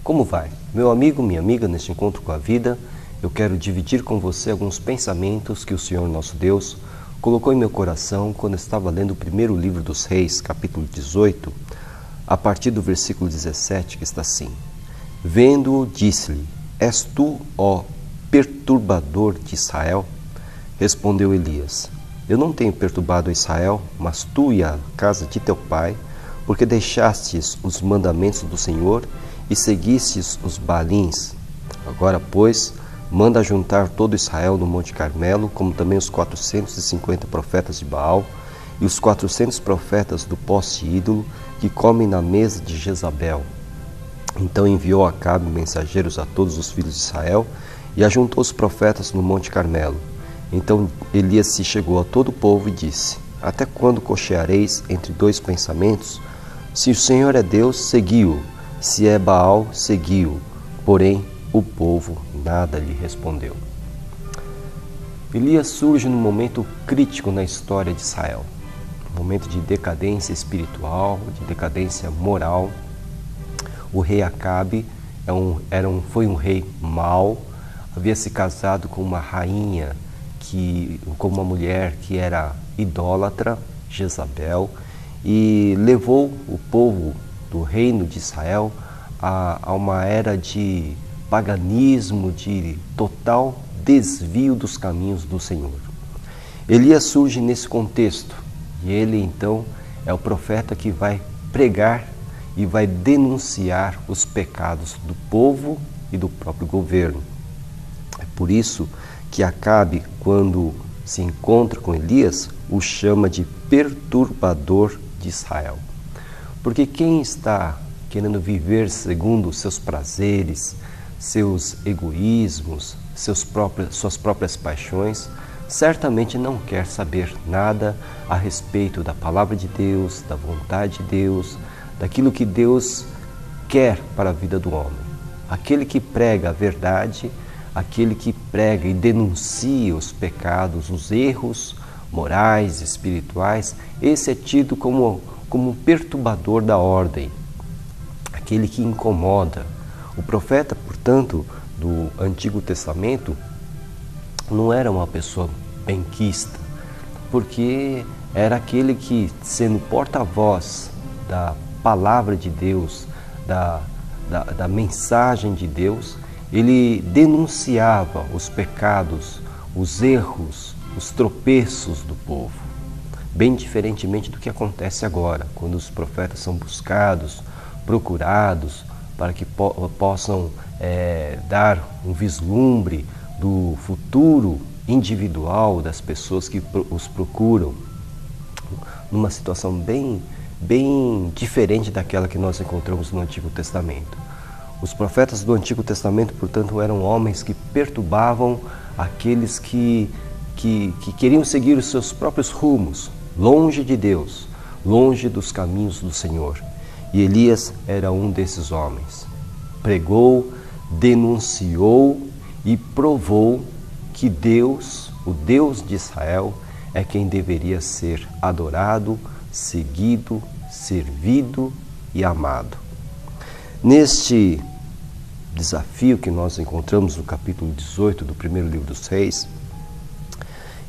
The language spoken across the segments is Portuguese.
Como vai? Meu amigo, minha amiga, neste encontro com a vida, eu quero dividir com você alguns pensamentos que o Senhor nosso Deus colocou em meu coração quando eu estava lendo o primeiro livro dos Reis, capítulo 18, a partir do versículo 17, que está assim: Vendo-o, disse-lhe: És tu, ó perturbador de Israel? Respondeu Elias: Eu não tenho perturbado Israel, mas tu e a casa de teu pai, porque deixastes os mandamentos do Senhor e seguistes os Baalins. Agora, pois, manda juntar todo Israel no Monte Carmelo, como também os 450 profetas de Baal e os 400 profetas do poste ídolo que comem na mesa de Jezabel. Então enviou Acabe mensageiros a todos os filhos de Israel e ajuntou os profetas no Monte Carmelo. Então Elias se chegou a todo o povo e disse: Até quando cocheareis entre dois pensamentos? Se o Senhor é Deus, segui-o. Se é Baal, segui-o. Porém, o povo nada lhe respondeu. Elias surge num momento crítico na história de Israel. Um momento de decadência espiritual, de decadência moral. O rei Acabe foi um rei mau, havia se casado com uma rainha, com uma mulher que era idólatra, Jezabel, e levou o povo do reino de Israel a uma era de paganismo, de total desvio dos caminhos do Senhor. Elias surge nesse contexto e ele então é o profeta que vai pregar e vai denunciar os pecados do povo e do próprio governo. É por isso que Acabe, quando se encontra com Elias, o chama de perturbador de Israel. Porque quem está querendo viver segundo seus prazeres, seus egoísmos, suas próprias paixões, certamente não quer saber nada a respeito da palavra de Deus, da vontade de Deus, daquilo que Deus quer para a vida do homem. Aquele que prega a verdade, aquele que prega e denuncia os pecados, os erros morais, espirituais, esse é tido como um perturbador da ordem, aquele que incomoda. O profeta, portanto, do Antigo Testamento não era uma pessoa benquista, porque era aquele que, sendo porta-voz da palavra de Deus, da mensagem de Deus, ele denunciava os pecados, os erros, os tropeços do povo. Bem diferentemente do que acontece agora, quando os profetas são buscados, procurados, para que possam dar um vislumbre do futuro individual das pessoas que os procuram, numa situação bem diferente daquela que nós encontramos no Antigo Testamento. Os profetas do Antigo Testamento, portanto, eram homens que perturbavam aqueles que queriam seguir os seus próprios rumos, longe de Deus, longe dos caminhos do Senhor. E Elias era um desses homens. Pregou, denunciou e provou que Deus, o Deus de Israel, é quem deveria ser adorado, seguido, servido e amado. Neste desafio que nós encontramos no capítulo 18 do primeiro livro dos Reis,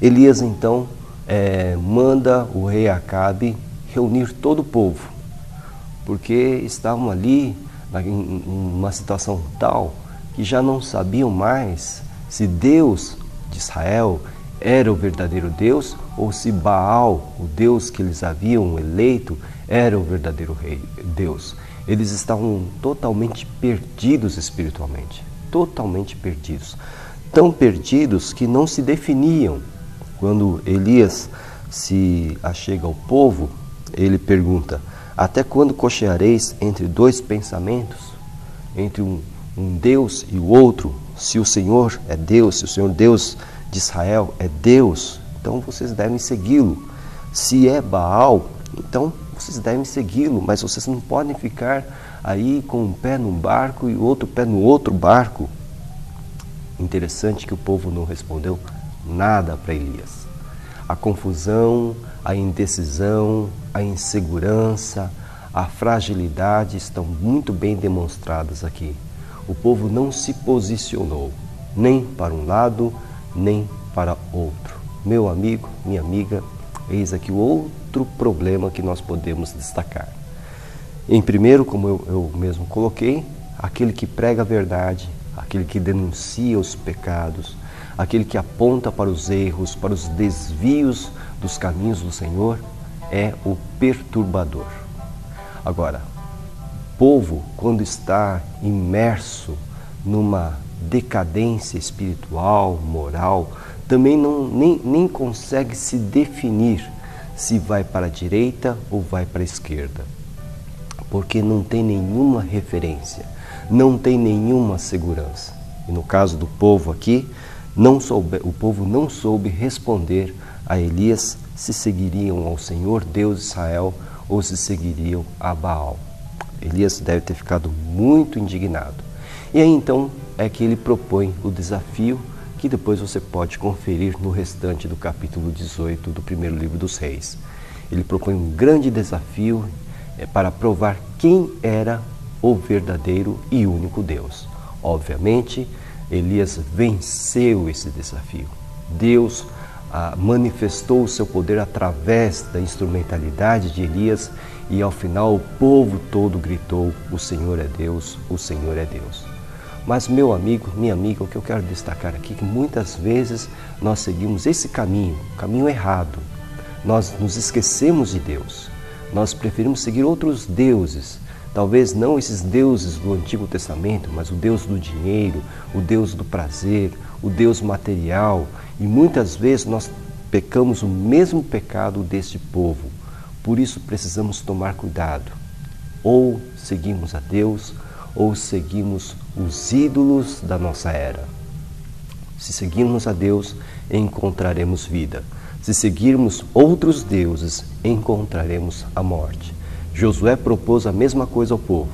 Elias então manda o rei Acabe reunir todo o povo, porque estavam ali em uma situação tal que já não sabiam mais se Deus de Israel era o verdadeiro Deus ou se Baal, o Deus que eles haviam eleito, era o verdadeiro Deus. Eles estavam totalmente perdidos espiritualmente, totalmente perdidos. Tão perdidos que não se definiam. Quando Elias se achega ao povo, ele pergunta: Até quando cocheareis entre dois pensamentos? Entre um Deus e o outro? Se o Senhor é Deus, se o Senhor Deus de Israel é Deus, então vocês devem segui-lo. Se é Baal, então vocês devem segui-lo, mas vocês não podem ficar aí com um pé num barco e o outro pé no outro barco. Interessante que o povo não respondeu nada para Elias. A confusão, a indecisão, a insegurança, a fragilidade estão muito bem demonstradas aqui. O povo não se posicionou, nem para um lado, nem para outro. Meu amigo, minha amiga, eis aqui o outro problema que nós podemos destacar. Em primeiro, como eu mesmo coloquei, aquele que prega a verdade, aquele que denuncia os pecados, aquele que aponta para os erros, para os desvios dos caminhos do Senhor, é o perturbador. Agora, o povo, quando está imerso numa decadência espiritual, moral, também nem consegue se definir se vai para a direita ou vai para a esquerda, porque não tem nenhuma referência, não tem nenhuma segurança. E no caso do povo aqui, o povo não soube responder a Elias se seguiriam ao Senhor Deus de Israel ou se seguiriam a Baal. Elias deve ter ficado muito indignado. E aí então é que ele propõe o desafio que depois você pode conferir no restante do capítulo 18 do primeiro livro dos Reis. Ele propõe um grande desafio para provar quem era o verdadeiro e único Deus. Obviamente, Elias venceu esse desafio. Deus manifestou o seu poder através da instrumentalidade de Elias e ao final o povo todo gritou: o Senhor é Deus, o Senhor é Deus. Mas meu amigo, minha amiga, o que eu quero destacar aqui é que muitas vezes nós seguimos esse caminho errado. Nós nos esquecemos de Deus. Nós preferimos seguir outros deuses. Talvez não esses deuses do Antigo Testamento, mas o Deus do dinheiro, o Deus do prazer, o Deus material. E muitas vezes nós pecamos o mesmo pecado deste povo. Por isso precisamos tomar cuidado. Ou seguimos a Deus, ou seguimos os ídolos da nossa era. Se seguirmos a Deus, encontraremos vida. Se seguirmos outros deuses, encontraremos a morte. Josué propôs a mesma coisa ao povo.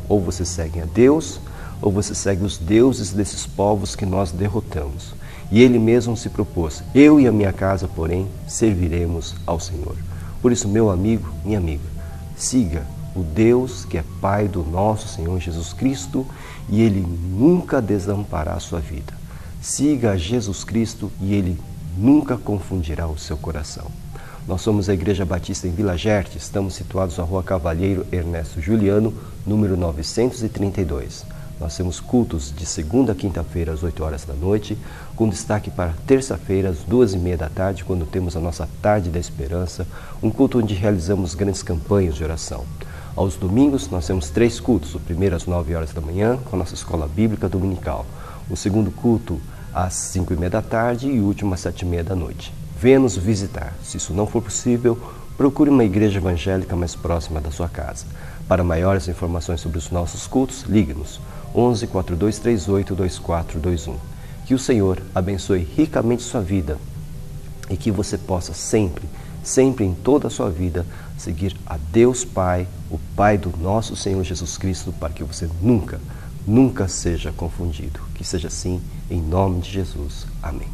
Ou você segue a Deus, ou você segue os deuses desses povos que nós derrotamos. E ele mesmo se propôs: eu e a minha casa, porém, serviremos ao Senhor. Por isso, meu amigo, minha amiga, siga o Deus que é Pai do nosso Senhor Jesus Cristo e Ele nunca desamparará a sua vida. Siga a Jesus Cristo e Ele nunca confundirá o seu coração. Nós somos a Igreja Batista em Vila Gerte, estamos situados na Rua Cavalheiro Ernesto Juliano, número 932. Nós temos cultos de segunda a quinta-feira às 8 horas da noite, com destaque para terça-feira às 2h30 da tarde, quando temos a nossa Tarde da Esperança, um culto onde realizamos grandes campanhas de oração. Aos domingos nós temos 3 cultos, o primeiro às 9 horas da manhã, com a nossa escola bíblica dominical. O segundo culto às 5h30 da tarde e o último às 7h30 da noite. Venha nos visitar. Se isso não for possível, procure uma igreja evangélica mais próxima da sua casa. Para maiores informações sobre os nossos cultos, ligue-nos 11 4238 2421. Que o Senhor abençoe ricamente sua vida e que você possa sempre em toda a sua vida, seguir a Deus Pai, o Pai do nosso Senhor Jesus Cristo, para que você nunca seja confundido. Que seja assim, em nome de Jesus. Amém.